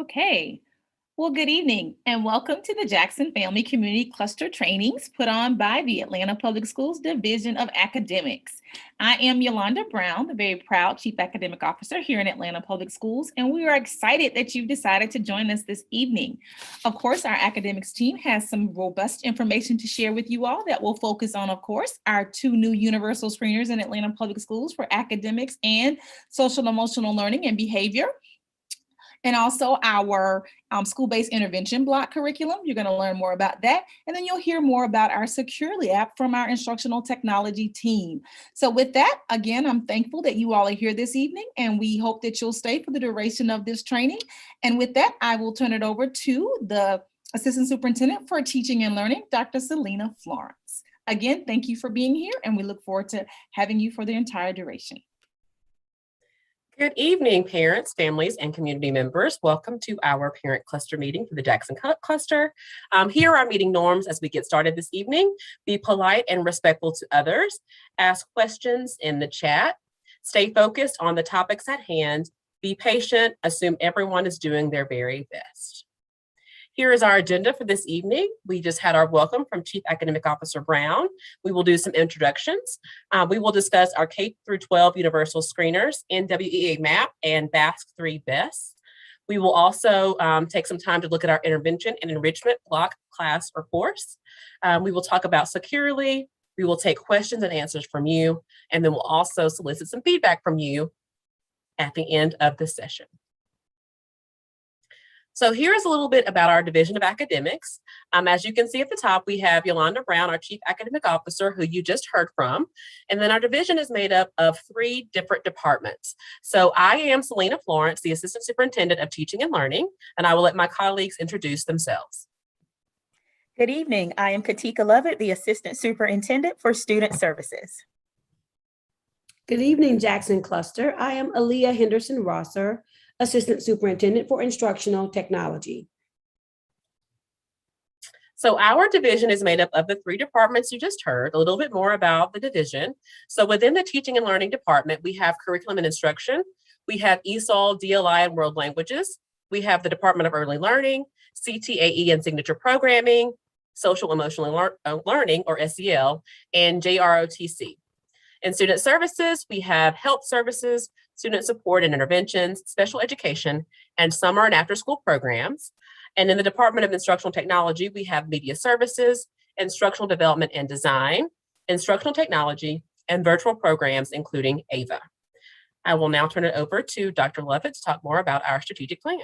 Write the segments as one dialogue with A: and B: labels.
A: Okay. Well, good evening and welcome to the Jackson Family Community Cluster Trainings put on by the Atlanta Public Schools Division of Academics. I am Yolanda Brown, the very proud Chief Academic Officer here in Atlanta Public Schools, and we are excited that you've decided to join us this evening. Of course, our academics team has some robust information to share with you all that will focus on, of course, our two new universal screeners in Atlanta Public Schools for academics and social emotional learning and behavior, and also our school-based intervention block curriculum. You're going to learn more about that. And then you'll hear more about our Securely app from our instructional technology team. So with that, again, I'm thankful that you all are here this evening, and we hope that you'll stay for the duration of this training. And with that, I will turn it over to the Assistant Superintendent for Teaching and Learning, Dr. Selena Florence. Again, thank you for being here, and we look forward to having you for the entire duration.
B: Good evening, parents, families, and community members. Welcome to our parent cluster meeting for the Jackson Cluster. Here are our meeting norms as we get started this evening. Be polite and respectful to others. Ask questions in the chat. Stay focused on the topics at hand. Be patient. Assume everyone is doing their very best. Here is our agenda for this evening. We just had our welcome from Chief Academic Officer Brown. We will do some introductions. We will discuss our K through 12 universal screeners, NWEA MAP and BASC-3 BESS. We will also take some time to look at our intervention and enrichment block, class, or course. We will talk about Securely. We will take questions and answers from you, and then we'll also solicit some feedback from you at the end of the session. So here's a little bit about our Division of Academics. As you can see at the top, we have Yolanda Brown, our Chief Academic Officer, who you just heard from. And then our division is made up of 3 different departments. So I am Selena Florence, the Assistant Superintendent of Teaching and Learning, and I will let my colleagues introduce themselves.
C: Good evening. I am Katika Lovett, the Assistant Superintendent for Student Services.
D: Good evening, Jackson Cluster. I am Aaliyah Henderson Rosser, Assistant Superintendent for Instructional Technology.
B: So our division is made up of the 3 departments you just heard. A little bit more about the division. So within the Teaching and Learning department, we have Curriculum and Instruction. We have ESOL, DLI, and World Languages. We have the Department of Early Learning, CTAE and Signature Programming, Social Emotional Learning, or SEL, and JROTC. In Student Services, we have Health Services, Student Support and Interventions, Special Education, and Summer and After School Programs. And in the Department of Instructional Technology, we have Media Services, Instructional Development and Design, Instructional Technology, and Virtual Programs, including AVA. I will now turn it over to Dr. Lovett to talk more about our strategic plan.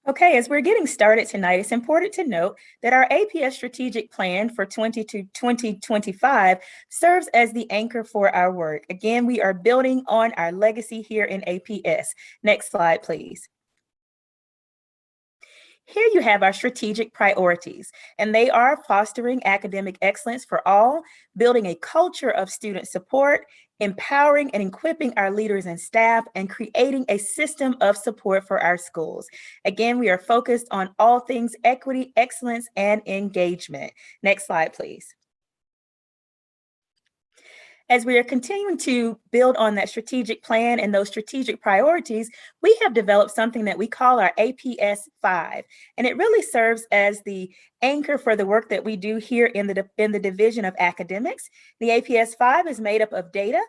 C: Okay, as we're getting started tonight, it's important to note that our APS strategic plan for 2025 serves as the anchor for our work. Again, we are building on our legacy here in APS. Next slide, please. Here you have our strategic priorities, and they are fostering academic excellence for all, building a culture of student support, empowering and equipping our leaders and staff, and creating a system of support for our schools. Again, we are focused on all things equity, excellence, and engagement. Next slide, please. As we are continuing to build on that strategic plan and those strategic priorities, we have developed something that we call our APS 5, and it really serves as the anchor for the work that we do here in the Division of Academics. The APS 5 is made up of data,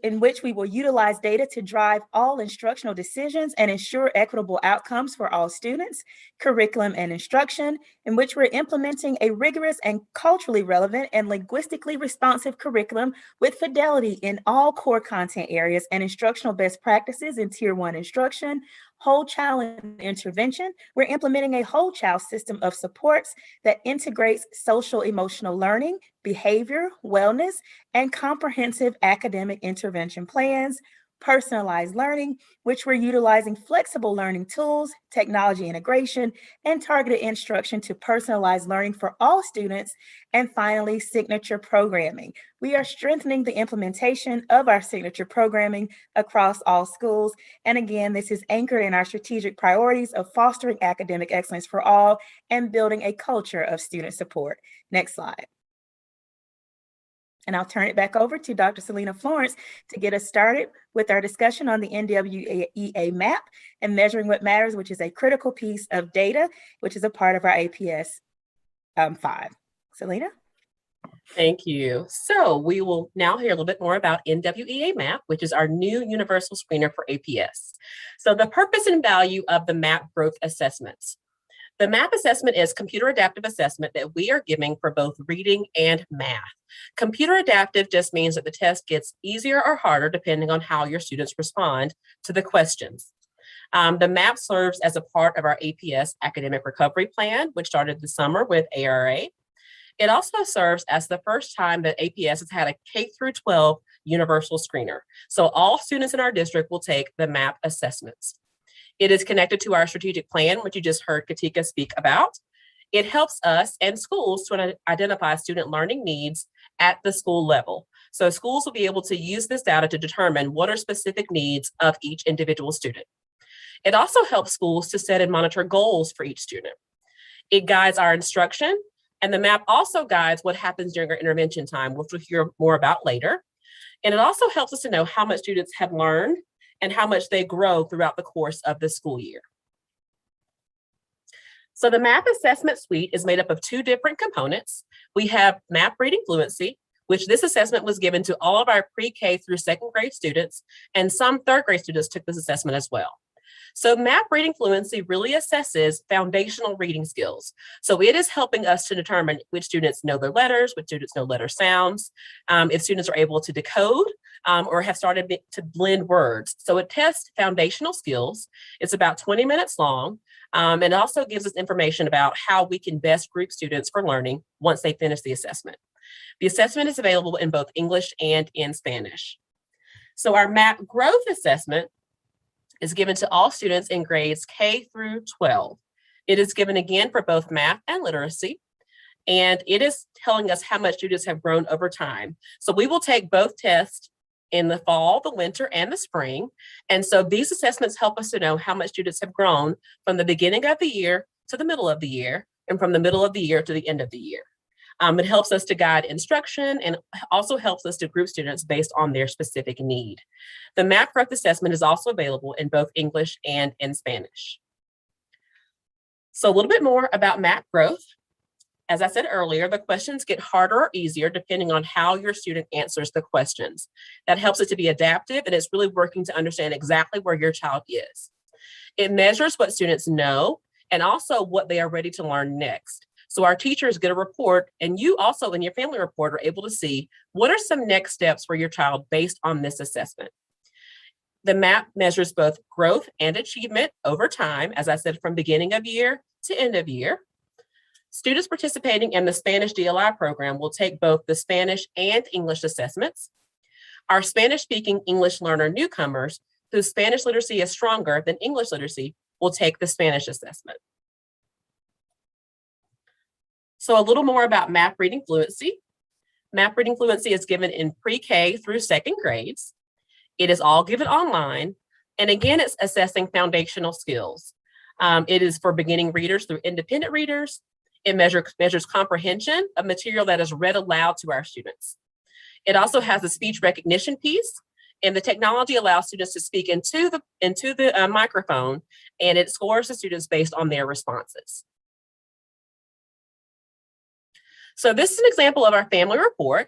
C: in which we will utilize data to drive all instructional decisions and ensure equitable outcomes for all students, curriculum and instruction, in which we're implementing a rigorous and culturally relevant and linguistically responsive curriculum with fidelity in all core content areas and instructional best practices in Tier 1 instruction, whole child intervention. We're implementing a whole child system of supports that integrates social emotional learning, behavior, wellness, and comprehensive academic intervention plans, personalized learning, which we're utilizing flexible learning tools, technology integration, and targeted instruction to personalize learning for all students, and finally, signature programming. We are strengthening the implementation of our signature programming across all schools. And again, this is anchored in our strategic priorities of fostering academic excellence for all and building a culture of student support. Next slide. And I'll turn it back over to Dr. Selena Florence to get us started with our discussion on the NWEA map and measuring what matters, which is a critical piece of data, which is a part of our APS 5. Selena?
B: Thank you. So we will now hear a little bit more about NWEA MAP, which is our new universal screener for APS. So the purpose and value of the MAP growth assessments. The MAP assessment is computer adaptive assessment that we are giving for both reading and math. Computer adaptive just means that the test gets easier or harder depending on how your students respond to the questions. The MAP serves as a part of our APS academic recovery plan, which started this summer with ARA. It also serves as the first time that APS has had a K through 12 universal screener. So all students in our district will take the MAP assessments. It is connected to our strategic plan, which you just heard Katika speak about. It helps us and schools to identify student learning needs at the school level. So schools will be able to use this data to determine what are specific needs of each individual student. It also helps schools to set and monitor goals for each student. It guides our instruction, and the MAP also guides what happens during our intervention time, which we'll hear more about later. And it also helps us to know how much students have learned and how much they grow throughout the course of the school year. So the MAP assessment suite is made up of 2 different components. We have MAP reading fluency, which this assessment was given to all of our pre-K through 2nd grade students, and some 3rd grade students took this assessment as well. So MAP reading fluency really assesses foundational reading skills. So it is helping us to determine which students know their letters, which students know letter sounds, if students are able to decode or have started to blend words. So it tests foundational skills. It's about 20 minutes long, and it also gives us information about how we can best group students for learning once they finish the assessment. The assessment is available in both English and in Spanish. So our MAP growth assessment is given to all students in grades K through 12. It is given again for both math and literacy, and it is telling us how much students have grown over time. So we will take both tests in the fall, the winter, and the spring. And so these assessments help us to know how much students have grown from the beginning of the year to the middle of the year, and from the middle of the year to the end of the year. It helps us to guide instruction and also helps us to group students based on their specific need. The MAP growth assessment is also available in both English and in Spanish. So a little bit more about MAP growth. As I said earlier, the questions get harder or easier depending on how your student answers the questions. That helps it to be adaptive, and it's really working to understand exactly where your child is. It measures what students know and also what they are ready to learn next. So our teachers get a report, and you also in your family report are able to see what are some next steps for your child based on this assessment. The MAP measures both growth and achievement over time, as I said, from beginning of year to end of year. Students participating in the Spanish DLI program will take both the Spanish and English assessments. Our Spanish-speaking English learner newcomers, whose Spanish literacy is stronger than English literacy, will take the Spanish assessment. So a little more about MAP reading fluency. MAP reading fluency is given in pre-K through 2nd grades. It is all given online. And again, it's assessing foundational skills. It is for beginning readers through independent readers. It measures comprehension of material that is read aloud to our students. It also has a speech recognition piece, and the technology allows students to speak into the microphone, and it scores the students based on their responses. So this is an example of our family report.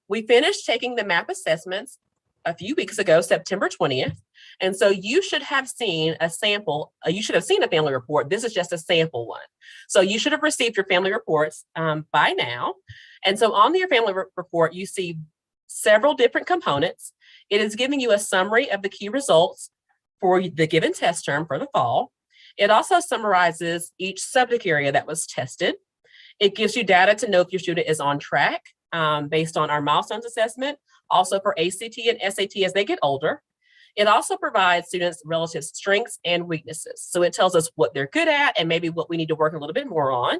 B: We finished taking the MAP assessments a few weeks ago, September 20th. And so you should have seen a sample, you should have seen a family report. This is just a sample one. So you should have received your family reports by now. And so on your family report, you see several different components. It is giving you a summary of the key results for the given test term for the fall. It also summarizes each subject area that was tested. It gives you data to know if your student is on track based on our milestones assessment, also for ACT and SAT as they get older. It also provides students relative strengths and weaknesses. So it tells us what they're good at and maybe what we need to work a little bit more on.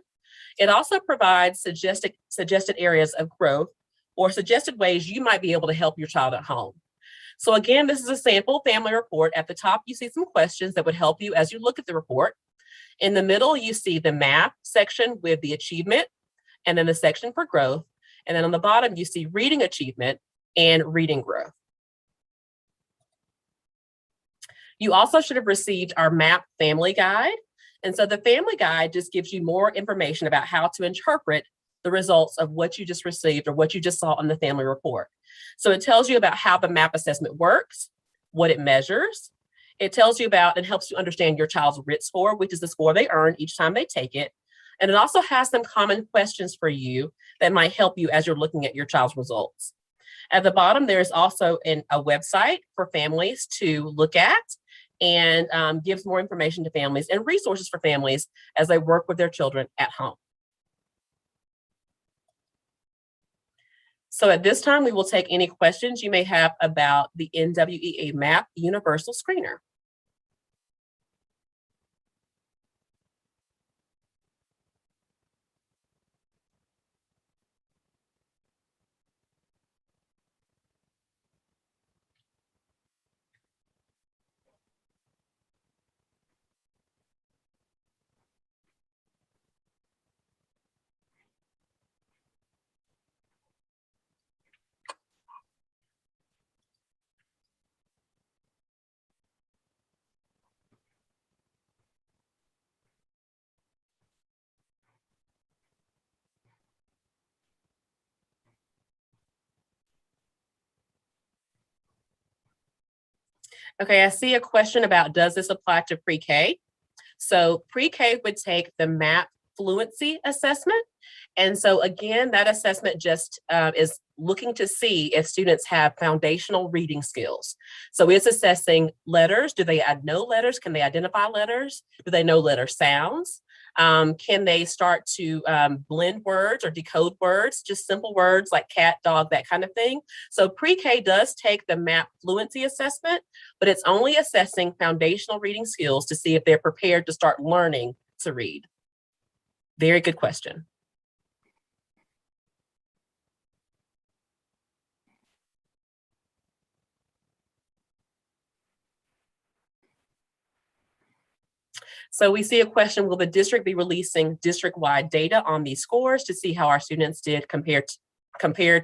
B: It also provides suggested areas of growth or suggested ways you might be able to help your child at home. So again, this is a sample family report. At the top, you see some questions that would help you as you look at the report. In the middle, you see the MAP section with the achievement, and then the section for growth. And then on the bottom, you see reading achievement and reading growth. You also should have received our MAP family guide. And so the family guide just gives you more information about how to interpret the results of what you just received or what you just saw on the family report. So it tells you about how the MAP assessment works, what it measures. It tells you about and helps you understand your child's RIT score, which is the score they earn each time they take it. And it also has some common questions for you that might help you as you're looking at your child's results. At the bottom, there's also a website for families to look at and gives more information to families and resources for families as they work with their children at home. So at this time, we will take any questions you may have about the NWEA MAP Universal Screener. Okay, I see a question about, does this apply to pre-K? So pre-K would take the MAP fluency assessment. And so again, that assessment just is looking to see if students have foundational reading skills. So it's assessing letters. Do they know letters? Can they identify letters? Do they know letter sounds? Can they start to blend words or decode words, just simple words like cat, dog, that kind of thing? So pre-K does take the MAP fluency assessment, but it's only assessing foundational reading skills to see if they're prepared to start learning to read. Very good question. So we see a question, will the district be releasing district-wide data on these scores to see how our students did compared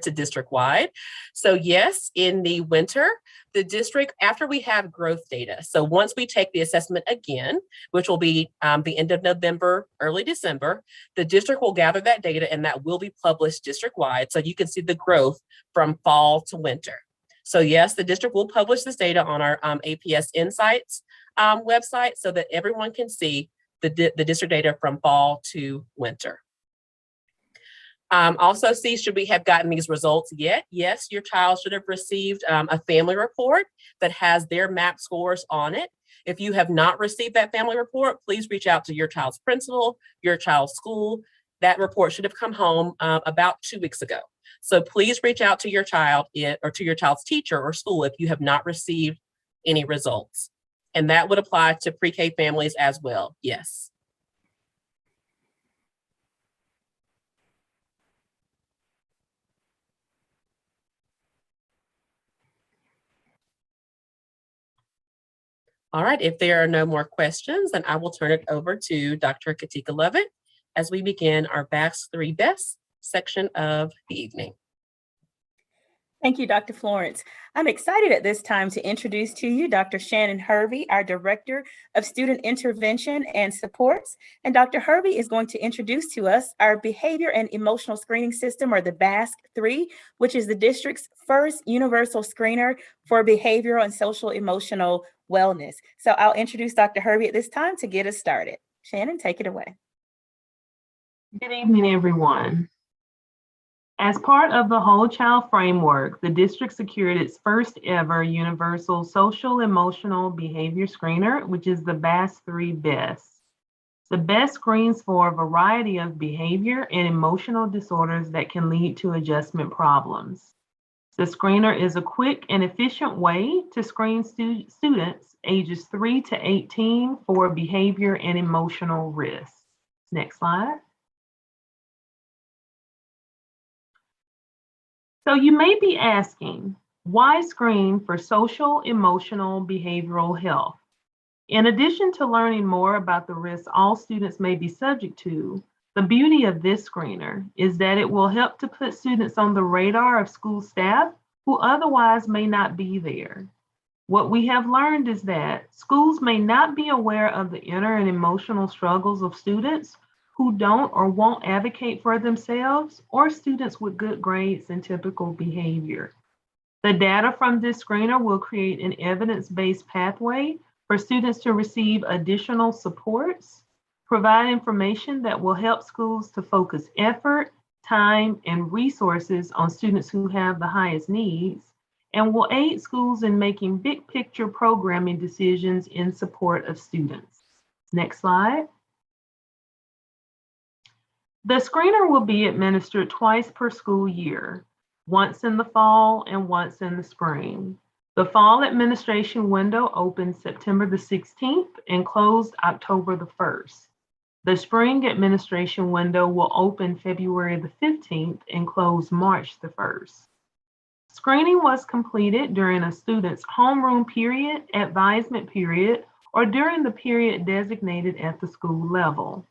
B: to district-wide? So yes, in the winter, the district, after we have growth data, so once we take the assessment again, which will be the end of November, early December, the district will gather that data and that will be published district-wide so you can see the growth from fall to winter. So yes, the district will publish this data on our APS Insights website so that everyone can see the district data from fall to winter. Also see, should we have gotten these results yet? Yes, your child should have received a family report that has their MAP scores on it. If you have not received that family report, please reach out to your child's principal, your child's school. That report should have come home about 2 weeks ago. So please reach out to your child or to your child's teacher or school if you have not received any results. And that would apply to pre-K families as well, yes. All right, if there are no more questions, then I will turn it over to Dr. Katika Lovett as we begin our BAS 3 BESS section of the evening.
C: Thank you, Dr. Florence. I'm excited at this time to introduce to you Dr. Shannon Hervey, our Director of Student Intervention and Supports. And Dr. Hervey is going to introduce to us our Behavior and Emotional Screening System, or the BASC 3, which is the district's first universal screener for behavioral and social emotional wellness. So I'll introduce Dr. Hervey at this time to get us started. Shannon, take it away.
E: Good evening, everyone. As part of the Whole Child Framework, the district secured its first ever universal social emotional behavior screener, which is the BAS 3 BESS. The BESS screens for a variety of behavior and emotional disorders that can lead to adjustment problems. The screener is a quick and efficient way to screen students ages 3 to 18 for behavior and emotional risks. Next slide. So you may be asking, why screen for social, emotional, behavioral health? In addition to learning more about the risks all students may be subject to, The beauty of this screener is that it will help to put students on the radar of school staff who otherwise may not be there. What we have learned is that schools may not be aware of the inner and emotional struggles of students who don't or won't advocate for themselves, or students with good grades and typical behavior. The data from this screener will create an evidence-based pathway for students to receive additional supports, provide information that will help schools to focus effort, time, and resources on students who have the highest needs, and will aid schools in making big picture programming decisions in support of students. Next slide. The screener will be administered twice per school year, once in the fall and once in the spring. The fall administration window opens September the 16th and closed October the 1st. The spring administration window will open February the 15th and close March the 1st. Screening was completed during a student's homeroom period, advisement period, or during the period designated at the school level.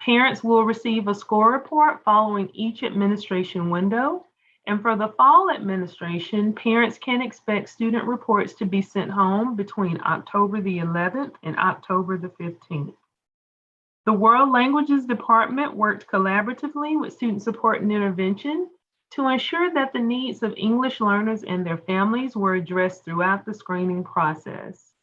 E: Parents will receive a score report following each administration window, and for the fall administration, parents can expect student reports to be sent home between October the 11th and October the 15th. The World Languages Department worked collaboratively with Student Support and Intervention to ensure that the needs of English learners and their families were addressed throughout the screening process.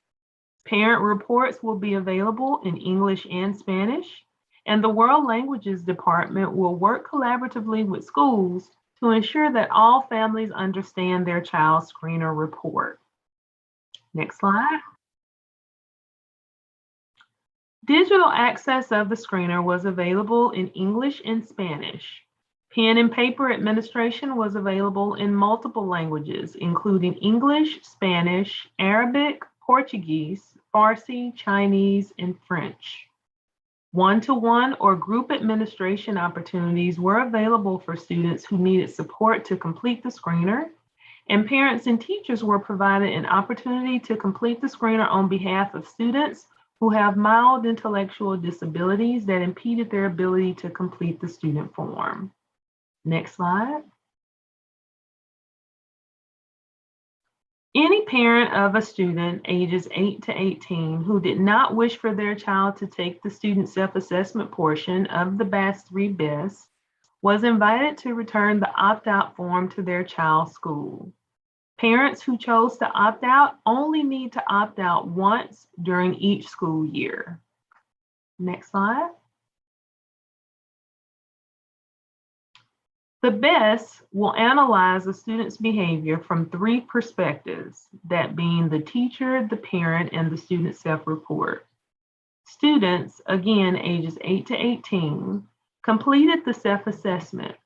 E: Parent reports will be available in English and Spanish, and the World Languages Department will work collaboratively with schools to ensure that all families understand their child's screener report. Next slide. Digital access of the screener was available in English and Spanish. Pen and paper administration was available in multiple languages, including English, Spanish, Arabic, Portuguese, Farsi, Chinese, and French. One-to-one or group administration opportunities were available for students who needed support to complete the screener, and parents and teachers were provided an opportunity to complete the screener on behalf of students who have mild intellectual disabilities that impeded their ability to complete the student form. Next slide. Any parent of a student ages 8 to 18 who did not wish for their child to take the student self-assessment portion of the BAS-3 BESS was invited to return the opt-out form to their child's school. Parents who chose to opt out only need to opt out once during each school year. Next slide. The BESS will analyze a student's behavior from 3 perspectives, that being the teacher, the parent, and the student self-report. Students, again ages 8 to 18, completed the self-assessment.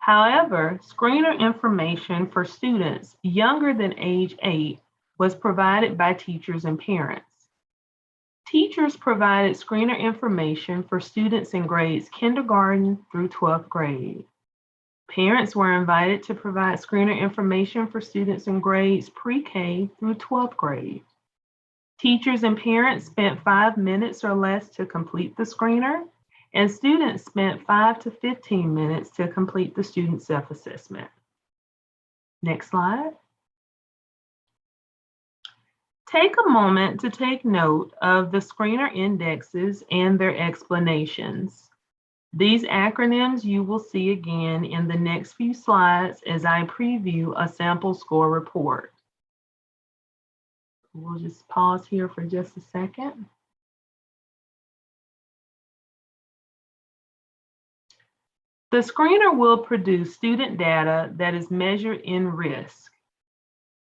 E: However, screener information for students younger than age 8 was provided by teachers and parents. Teachers provided screener information for students in grades kindergarten through 12th grade. Parents were invited to provide screener information for students in grades pre-K through 12th grade. Teachers and parents spent 5 minutes or less to complete the screener, and students spent 5 to 15 minutes to complete the student self-assessment. Next slide. Take a moment to take note of the screener indexes and their explanations. These acronyms you will see again in the next few slides as I preview a sample score report. We'll just pause here for just a second. The screener will produce student data that is measured in risk.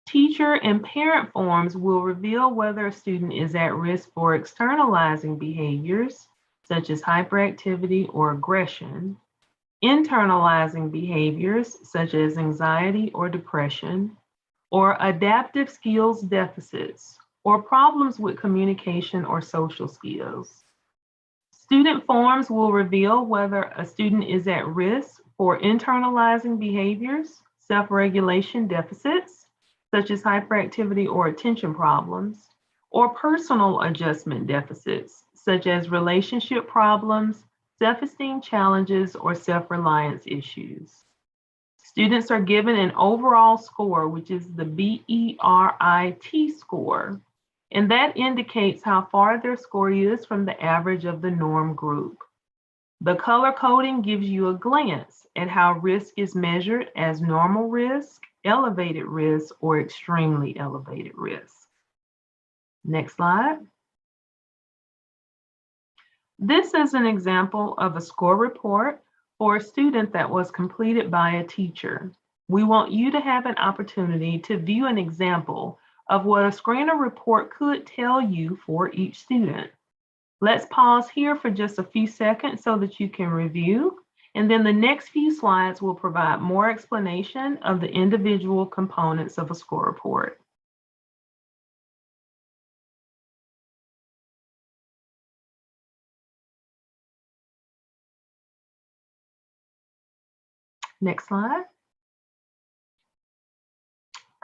E: Teacher and parent forms will reveal whether a student is at risk for externalizing behaviors, such as hyperactivity or aggression, internalizing behaviors such as anxiety or depression, or adaptive skills deficits, or problems with communication or social skills. Student forms will reveal whether a student is at risk for internalizing behaviors, self-regulation deficits, such as hyperactivity or attention problems, or personal adjustment deficits, such as relationship problems, self-esteem challenges, or self-reliance issues. Students are given an overall score, which is the BERIT score, and that indicates how far their score is from the average of the norm group. The color coding gives you a glance at how risk is measured as normal risk, elevated risk, or extremely elevated risk. Next slide. This is an example of a score report for a student that was completed by a teacher. We want you to have an opportunity to view an example of what a screener report could tell you for each student. Let's pause here for just a few seconds so that you can review, and then the next few slides will provide more explanation of the individual components of a score report. Next slide.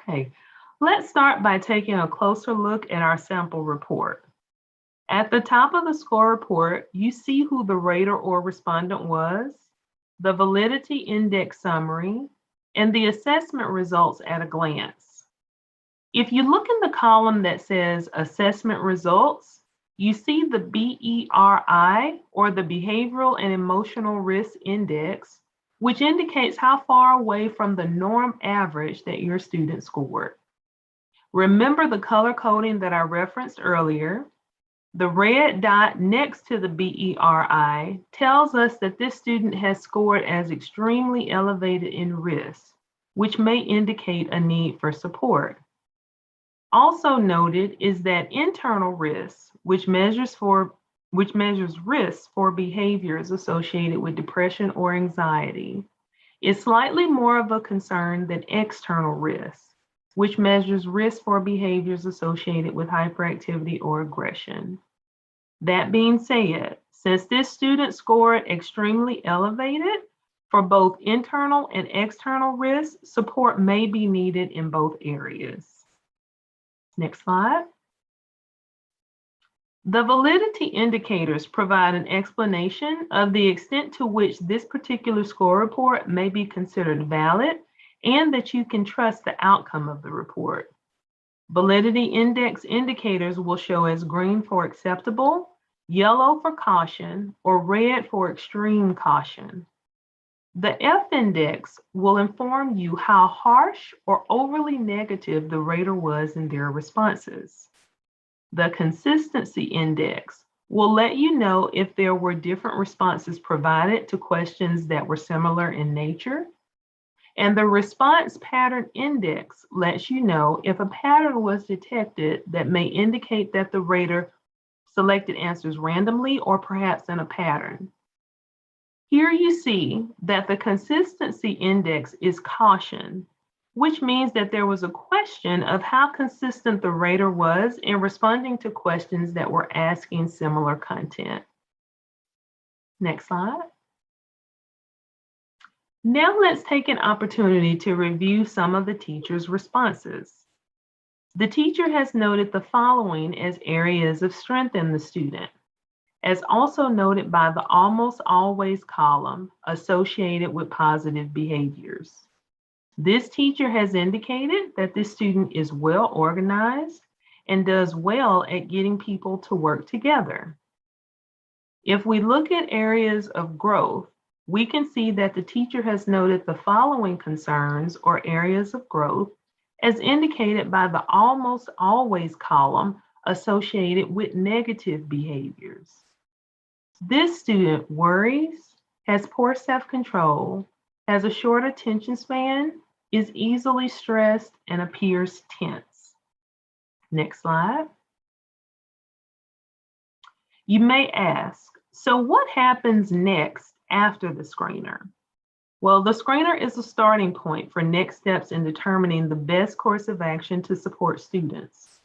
E: Okay, let's start by taking a closer look at our sample report. At the top of the score report, you see who the rater or respondent was, the validity index summary, and the assessment results at a glance. If you look in the column that says assessment results, you see the BERI, or the Behavioral and Emotional Risk Index, which indicates how far away from the norm average that your student scored. Remember the color coding that I referenced earlier. The red dot next to the BERI tells us that this student has scored as extremely elevated in risk, which may indicate a need for support. Also noted is that internal risk, which measures risk for behaviors associated with depression or anxiety, is slightly more of a concern than external risk, which measures risk for behaviors associated with hyperactivity or aggression. That being said, since this student scored extremely elevated for both internal and external risk, support may be needed in both areas. Next slide. The validity indicators provide an explanation of the extent to which this particular score report may be considered valid and that you can trust the outcome of the report. Validity index indicators will show as green for acceptable, yellow for caution, or red for extreme caution. The F index will inform you how harsh or overly negative the rater was in their responses. The consistency index will let you know if there were different responses provided to questions that were similar in nature. And the response pattern index lets you know if a pattern was detected that may indicate that the rater selected answers randomly or perhaps in a pattern. Here you see that the consistency index is caution, which means that there was a question of how consistent the rater was in responding to questions that were asking similar content. Next slide. Now let's take an opportunity to review some of the teacher's responses. The teacher has noted the following as areas of strength in the student, as also noted by the almost always column associated with positive behaviors. This teacher has indicated that this student is well organized and does well at getting people to work together. If we look at areas of growth, we can see that the teacher has noted the following concerns or areas of growth as indicated by the almost always column associated with negative behaviors. This student worries, has poor self-control, has a short attention span, is easily stressed, and appears tense. Next slide. You may ask, so what happens next after the screener? Well, the screener is a starting point for next steps in determining the best course of action to support students.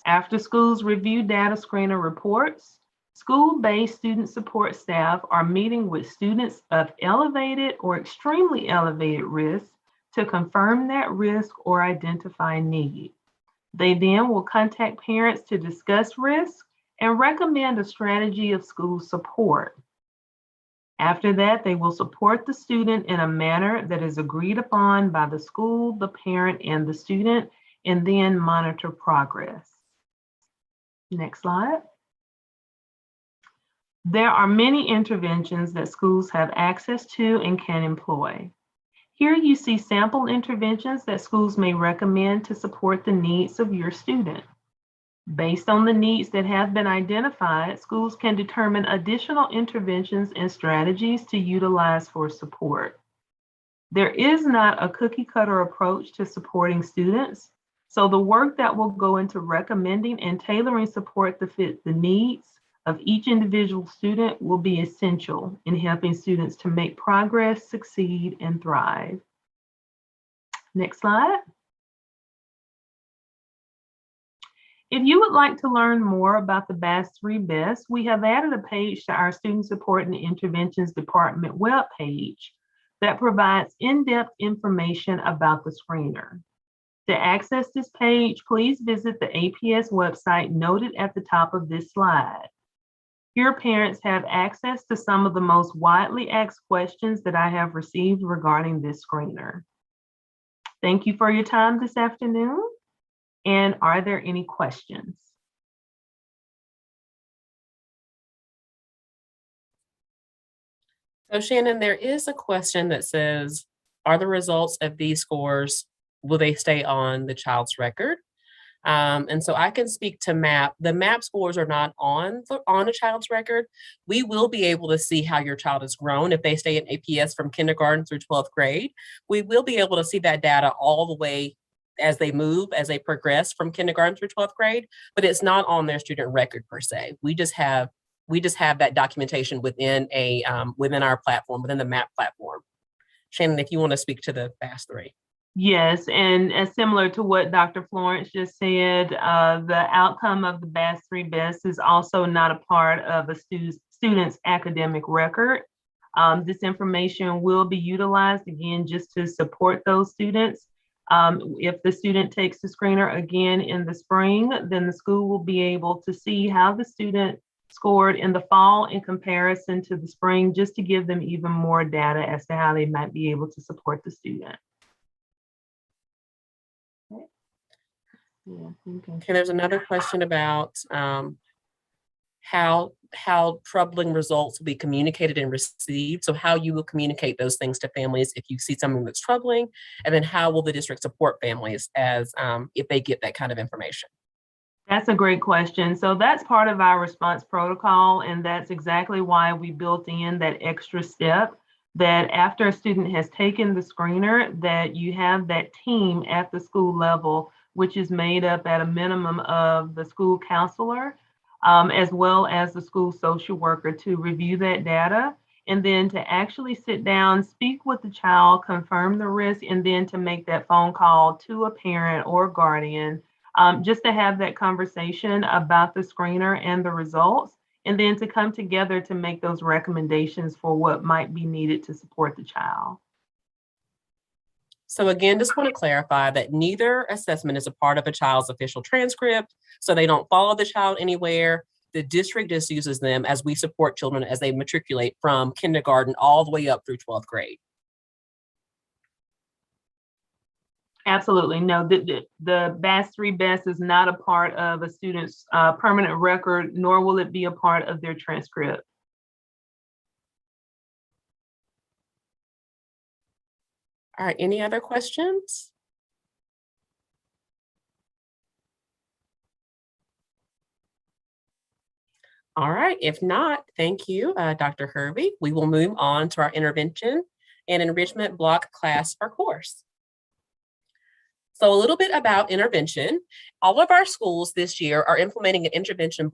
E: After schools review data screener reports, school-based student support staff are meeting with students of elevated or extremely elevated risk to confirm that risk or identify need. They then will contact parents to discuss risk and recommend a strategy of school support. After that, they will support the student in a manner that is agreed upon by the school, the parent, and the student, and then monitor progress. Next slide. There are many interventions that schools have access to and can employ. Here you see sample interventions that schools may recommend to support the needs of your student. Based on the needs that have been identified, schools can determine additional interventions and strategies to utilize for support. There is not a cookie cutter approach to supporting students, so the work that will go into recommending and tailoring support to fit the needs of each individual student will be essential in helping students to make progress, succeed, and thrive. Next slide. If you would like to learn more about the BAS3 BESS, we have added a page to our Student Support and Interventions Department webpage that provides in-depth information about the screener. To access this page, please visit the APS website noted at the top of this slide. Here, parents have access to some of the most widely asked questions that I have received regarding this screener. Thank you for your time this afternoon. And are there any questions?
B: So Shannon, there is a question that says, are the results of these scores, will they stay on the child's record? And so I can speak to MAP. The MAP scores are not on a child's record. We will be able to see how your child has grown if they stay in APS from kindergarten through 12th grade. We will be able to see that data all the way as they move, as they progress from kindergarten through 12th grade, but it's not on their student record per se. We just have that documentation within within our platform, within the MAP platform. Shannon, if you want to speak to the BAS3.
E: Yes, and as similar to what Dr. Florence just said, the outcome of the BAS3 BESS is also not a part of a student's academic record. This information will be utilized again just to support those students. If the student takes the screener again in the spring, then the school will be able to see how the student scored in the fall in comparison to the spring, just to give them even more data as to how they might be able to support the student.
B: Okay, there's another question about how troubling results will be communicated and received. So how you will communicate those things to families if you see something that's troubling, and then how will the district support families as if they get that kind of information?
E: That's a great question. So that's part of our response protocol, and that's exactly why we built in that extra step that after a student has taken the screener, that you have that team at the school level, which is made up at a minimum of the school counselor, as well as the school social worker, to review that data, and then to actually sit down, speak with the child, confirm the risk, and then to make that phone call to a parent or guardian, just to have that conversation about the screener and the results, and then to come together to make those recommendations for what might be needed to support the child.
B: So again, just want to clarify that neither assessment is a part of a child's official transcript, so they don't follow the child anywhere. The district just uses them as we support children as they matriculate from kindergarten all the way up through 12th grade.
E: Absolutely. No, the BAS3 BESS is not a part of a student's permanent record, nor will it be a part of their transcript.
B: All right, any other questions? All right, if not, thank you, Dr. Hervey. We will move on to our intervention and enrichment block, class, or course. So a little bit about intervention. All of our schools this year are implementing an intervention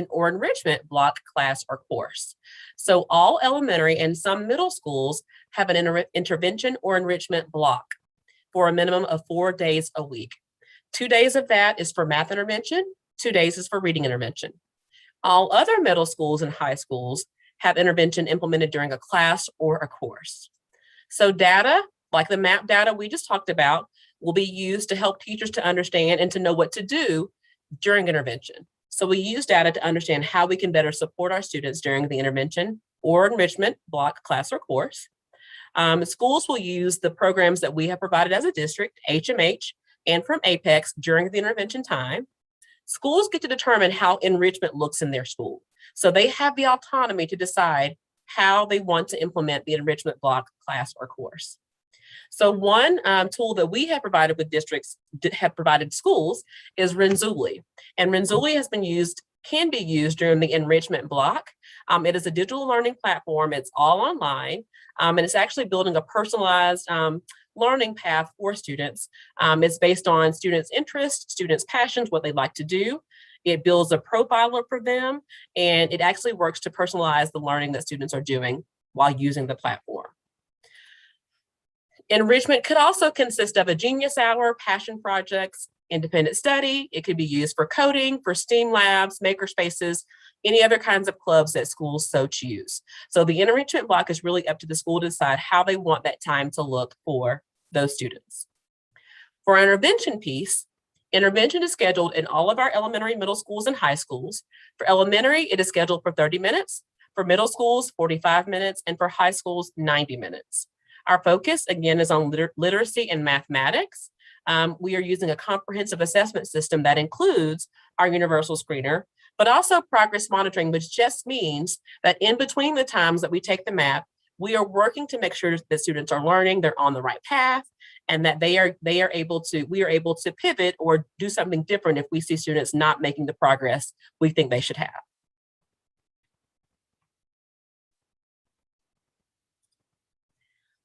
B: or enrichment block, class, or course. So all elementary and some middle schools have an intervention or enrichment block for a minimum of 4 days a week. 2 days of that is for math intervention, 2 days is for reading intervention. All other middle schools and high schools have intervention implemented during a class or a course. So data, like the MAP data we just talked about, will be used to help teachers to understand and to know what to do during intervention. So we use data to understand how we can better support our students during the intervention or enrichment block, class, or course. Schools will use the programs that we have provided as a district, HMH, and from Apex during the intervention time. Schools get to determine how enrichment looks in their school. So they have the autonomy to decide how they want to implement the enrichment block, class, or course. So one tool that we have provided with districts, have provided schools, is Renzulli. And Renzulli can be used during the enrichment block. It is a digital learning platform. It's all online, and it's actually building a personalized learning path for students. It's based on students' interests, students' passions, what they like to do. It builds a profiler for them, and it actually works to personalize the learning that students are doing while using the platform. Enrichment could also consist of a genius hour, passion projects, independent study. It could be used for coding, for STEAM labs, maker spaces, any other kinds of clubs that schools so choose. So the enrichment block is really up to the school to decide how they want that time to look for those students. For our intervention piece, intervention is scheduled in all of our elementary, middle schools, and high schools. For elementary, it is scheduled for 30 minutes. For middle schools, 45 minutes, and for high schools, 90 minutes. Our focus, again, is on literacy and mathematics. We are using a comprehensive assessment system that includes our universal screener, but also progress monitoring, which just means that in between the times that we take the math, we are working to make sure that students are learning, they're on the right path, and that we are able to pivot or do something different if we see students not making the progress we think they should have.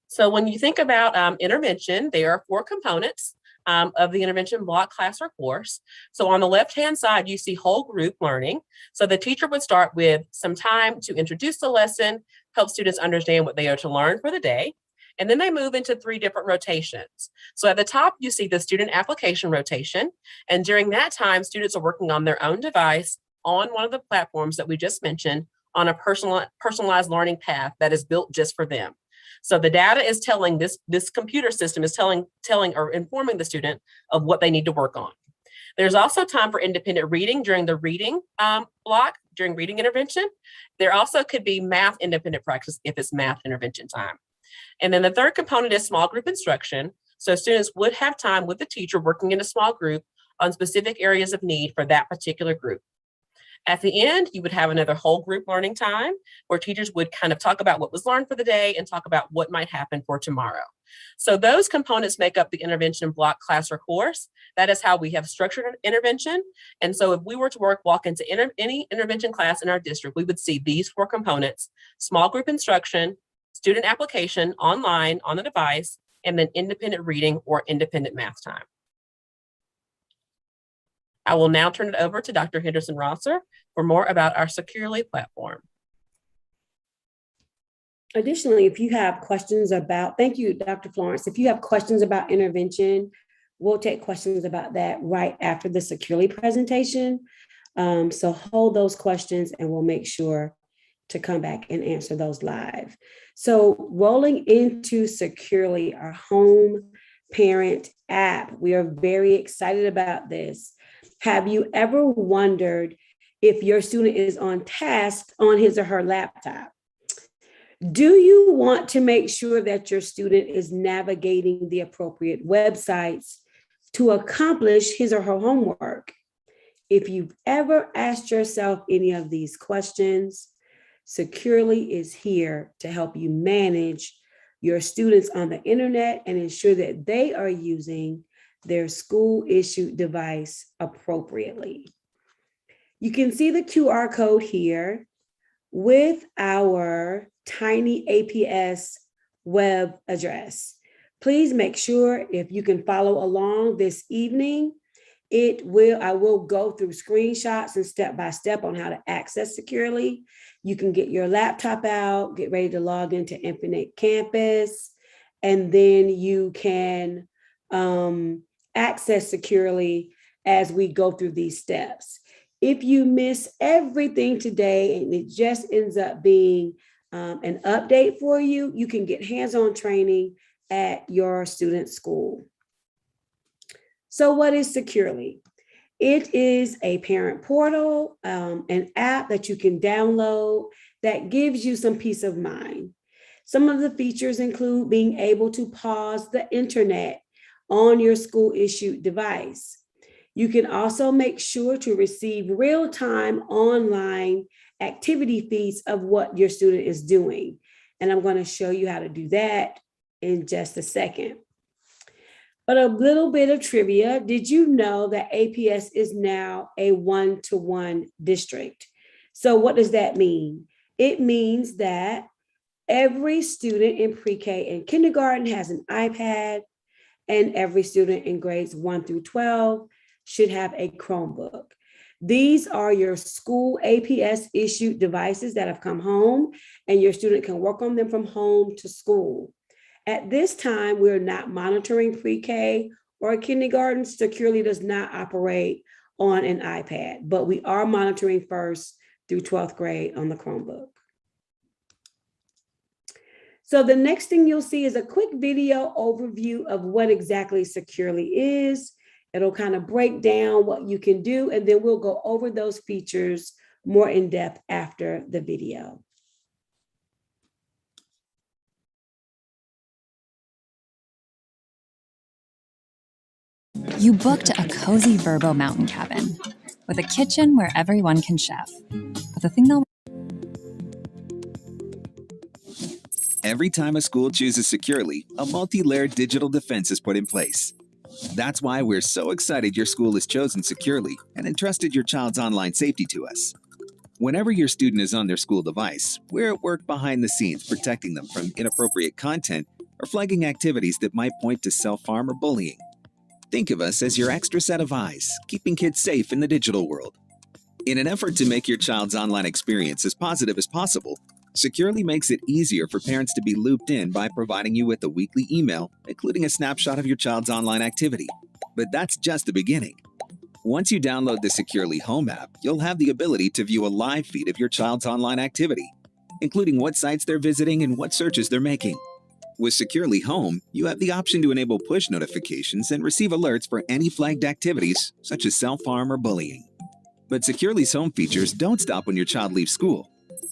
B: So when you think about intervention, there are 4 components of the intervention block, class, or course. So on the left-hand side, you see whole group learning. So the teacher would start with some time to introduce the lesson, help students understand what they are to learn for the day. And then they move into 3 different rotations. So at the top, you see the student application rotation. And during that time, students are working on their own device on one of the platforms that we just mentioned on a personalized learning path that is built just for them. So the data is telling this computer system is telling or informing the student of what they need to work on. There's also time for independent reading during the reading block, during reading intervention. There also could be math independent practice if it's math intervention time. And then the third component is small group instruction. So students would have time with the teacher working in a small group on specific areas of need for that particular group. At the end, you would have another whole group learning time where teachers would kind of talk about what was learned for the day and talk about what might happen for tomorrow. So those components make up the intervention block, class, or course. That is how we have structured intervention. And so if we were to walk into any intervention class in our district, we would see these 4 components: small group instruction, student application online on the device, and then independent reading or independent math time. I will now turn it over to Dr. Henderson Rosser for more about our Securely platform.
D: Additionally, if you have questions about, thank you, Dr. Florence. If you have questions about intervention, we'll take questions about that right after the Securely presentation. So hold those questions and we'll make sure to come back and answer those live. So rolling into Securely, our home parent app, we are very excited about this. Have you ever wondered if your student is on task on his or her laptop? Do you want to make sure that your student is navigating the appropriate websites to accomplish his or her homework? If you've ever asked yourself any of these questions, Securely is here to help you manage your students on the internet and ensure that they are using their school-issued device appropriately. You can see the QR code here with our tiny APS web address. Please make sure if you can follow along this evening, I will go through screenshots and step-by-step on how to access Securely. You can get your laptop out, get ready to log into Infinite Campus, and then you can access Securely as we go through these steps. If you miss everything today and it just ends up being an update for you, you can get hands-on training at your student's school. So what is Securely? It is a parent portal, an app that you can download that gives you some peace of mind. Some of the features include being able to pause the internet on your school issued device. You can also make sure to receive real-time online activity feeds of what your student is doing. And I'm going to show you how to do that in just a second. But a little bit of trivia. Did you know that APS is now a one-to-one district? So what does that mean? It means that every student in pre-K and kindergarten has an iPad, and every student in grades 1 through 12 should have a Chromebook. These are your school APS issued devices that have come home, and your student can work on them from home to school. At this time, we're not monitoring pre-K or kindergarten. Securely does not operate on an iPad, but we are monitoring 1st through 12th grade on the Chromebook. So the next thing you'll see is a quick video overview of what exactly Securely is. It'll kind of break down what you can do, and then we'll go over those features more in depth after the video.
F: You booked a cozy Verbo mountain cabin with a kitchen where everyone can chef. But the thing they'll
G: Every time a school chooses Securely, a multi-layered digital defense is put in place. That's why we're so excited your school has chosen Securely and entrusted your child's online safety to us. Whenever your student is on their school device, we're at work behind the scenes protecting them from inappropriate content or flagging activities that might point to self-harm or bullying. Think of us as your extra set of eyes, keeping kids safe in the digital world. In an effort to make your child's online experience as positive as possible, Securely makes it easier for parents to be looped in by providing you with a weekly email, including a snapshot of your child's online activity. But that's just the beginning. Once you download the Securely Home app, you'll have the ability to view a live feed of your child's online activity, including what sites they're visiting and what searches they're making. With Securely Home, you have the option to enable push notifications and receive alerts for any flagged activities, such as self-harm or bullying. But Securely's Home features don't stop when your child leaves school.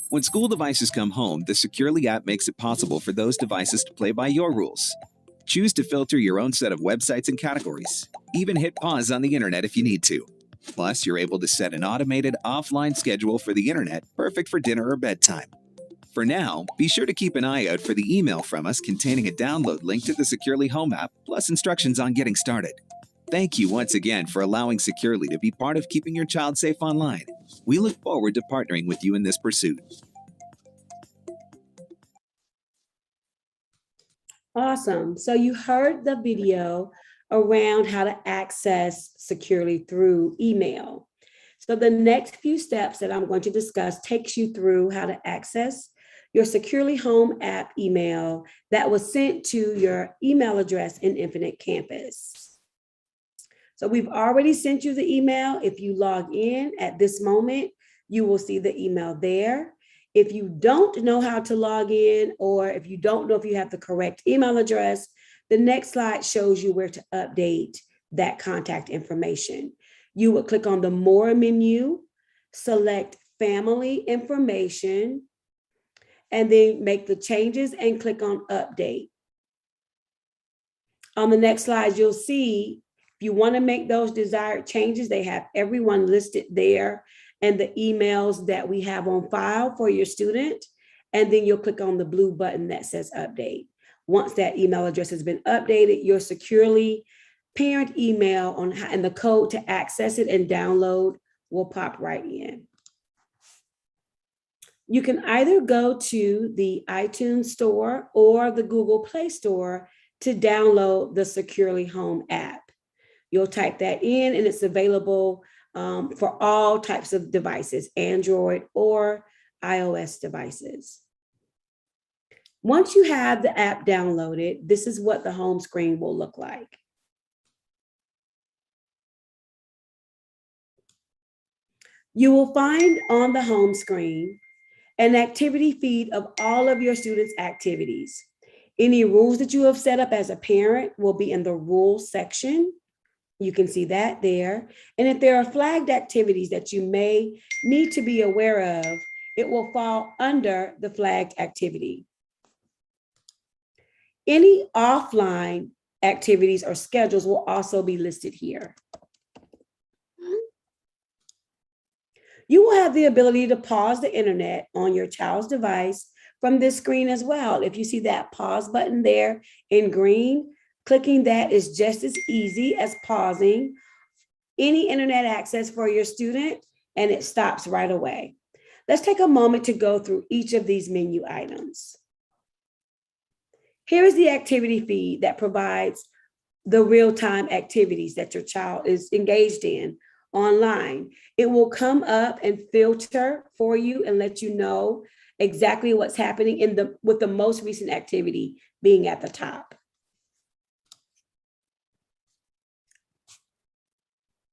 G: When school devices come home, the Securely app makes it possible for those devices to play by your rules. Choose to filter your own set of websites and categories. Even hit pause on the internet if you need to. Plus, you're able to set an automated offline schedule for the internet, perfect for dinner or bedtime. For now, be sure to keep an eye out for the email from us containing a download link to the Securely Home app, plus instructions on getting started. Thank you once again for allowing Securely to be part of keeping your child safe online. We look forward to partnering with you in this pursuit.
D: Awesome. So you heard the video around how to access Securely through email. So the next few steps that I'm going to discuss takes you through how to access your Securely Home app email that was sent to your email address in Infinite Campus. So we've already sent you the email. If you log in at this moment, you will see the email there. If you don't know how to log in, or if you don't know if you have the correct email address, the next slide shows you where to update that contact information. You would click on the More menu, select Family Information, and then make the changes and click on Update. On the next slide, you'll see if you want to make those desired changes, they have everyone listed there and the emails that we have on file for your student. And then you'll click on the blue button that says Update. Once that email address has been updated, your Securely parent email and the code to access it and download will pop right in. You can either go to the iTunes Store or the Google Play Store to download the Securely Home app. You'll type that in and it's available for all types of devices, Android or iOS devices. Once you have the app downloaded, this is what the home screen will look like. You will find on the home screen an activity feed of all of your students' activities. Any rules that you have set up as a parent will be in the rules section. You can see that there. And if there are flagged activities that you may need to be aware of, it will fall under the flagged activity. Any offline activities or schedules will also be listed here. You will have the ability to pause the internet on your child's device from this screen as well. If you see that pause button there in green, clicking that is just as easy as pausing any internet access for your student, and it stops right away. Let's take a moment to go through each of these menu items. Here is the activity feed that provides the real-time activities that your child is engaged in online. It will come up and filter for you and let you know exactly what's happening with the most recent activity being at the top.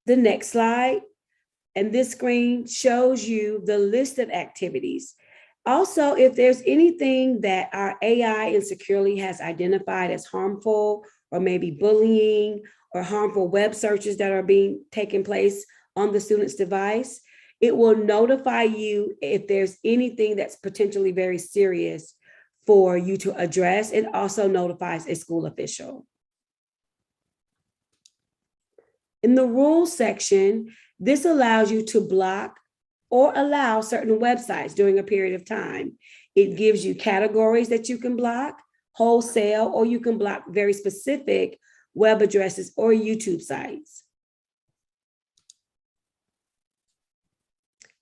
D: The next slide, and this screen shows you the list of activities. Also, if there's anything that our AI insecurely has identified as harmful, or maybe bullying or harmful web searches that are being taken place on the student's device, it will notify you if there's anything that's potentially very serious for you to address. It also notifies a school official. In the rules section, this allows you to block or allow certain websites during a period of time. It gives you categories that you can block, wholesale, or you can block very specific web addresses or YouTube sites.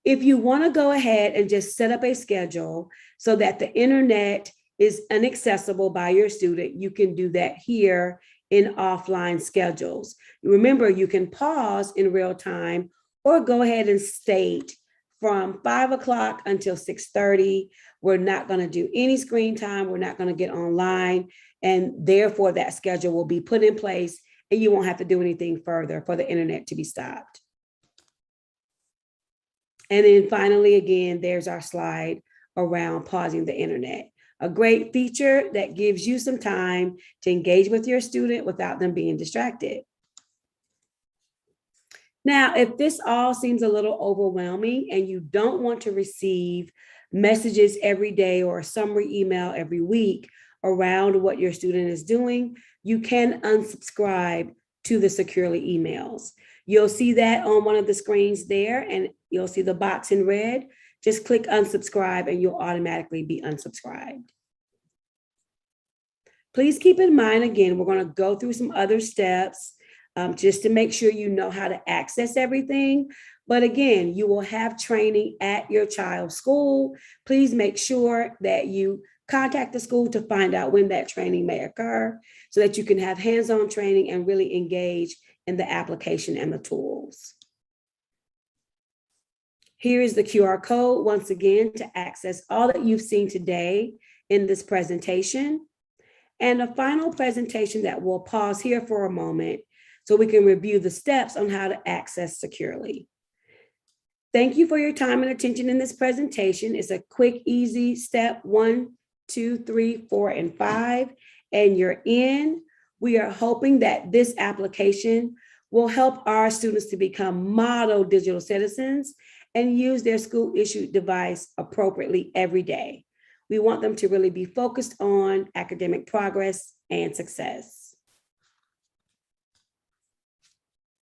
D: If you want to go ahead and just set up a schedule so that the internet is inaccessible by your student, you can do that here in offline schedules. Remember, you can pause in real time or go ahead and state from 5 o'clock until 6:30, we're not going to do any screen time, we're not going to get online, and therefore that schedule will be put in place and you won't have to do anything further for the internet to be stopped. And then finally, again, there's our slide around pausing the internet. A great feature that gives you some time to engage with your student without them being distracted. Now, if this all seems a little overwhelming and you don't want to receive messages every day or a summary email every week around what your student is doing, you can unsubscribe to the securely emails. You'll see that on one of the screens there, and you'll see the box in red. Just click unsubscribe and you'll automatically be unsubscribed. Please keep in mind, again, we're going to go through some other steps just to make sure you know how to access everything. But again, you will have training at your child's school. Please make sure that you contact the school to find out when that training may occur so that you can have hands-on training and really engage in the application and the tools. Here is the QR code, once again, to access all that you've seen today in this presentation. And a final presentation that we'll pause here for a moment so we can review the steps on how to access securely. Thank you for your time and attention in this presentation. It's a quick, easy step 1, 2, 3, 4, and 5, and you're in. We are hoping that this application will help our students to become model digital citizens and use their school-issued device appropriately every day. We want them to really be focused on academic progress and success.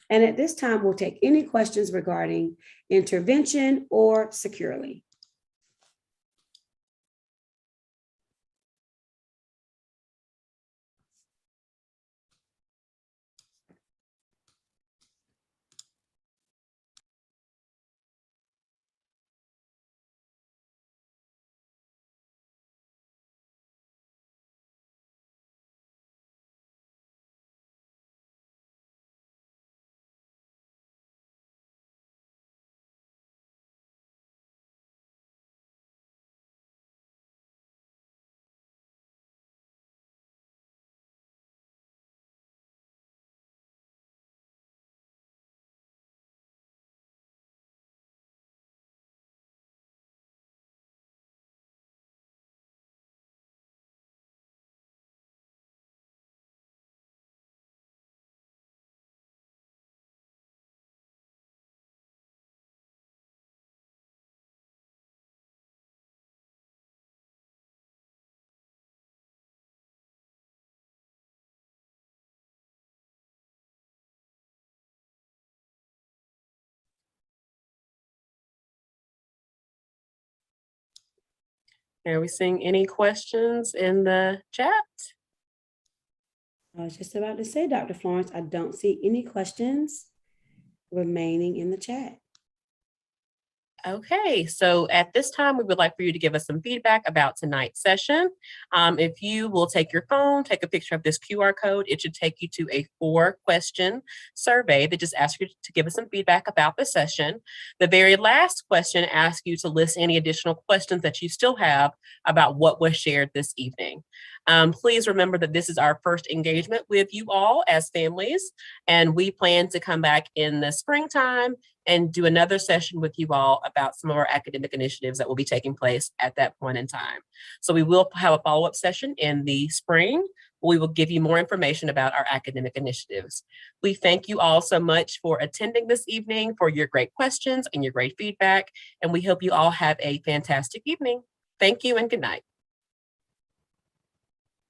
D: And at this time, we'll take any questions regarding intervention or securely.
B: Are we seeing any questions in the chat?
D: I was just about to say, Dr. Florence, I don't see any questions remaining in the chat.
B: Okay, so at this time, we would like for you to give us some feedback about tonight's session. If you will take your phone, take a picture of this QR code, it should take you to a 4-question survey that just asks you to give us some feedback about the session. The very last question asks you to list any additional questions that you still have about what was shared this evening. Please remember that this is our first engagement with you all as families, and we plan to come back in the springtime and do another session with you all about some of our academic initiatives that will be taking place at that point in time. So we will have a follow-up session in the spring. We will give you more information about our academic initiatives. We thank you all so much for attending this evening, for your great questions and your great feedback, and we hope you all have a fantastic evening. Thank you and good night.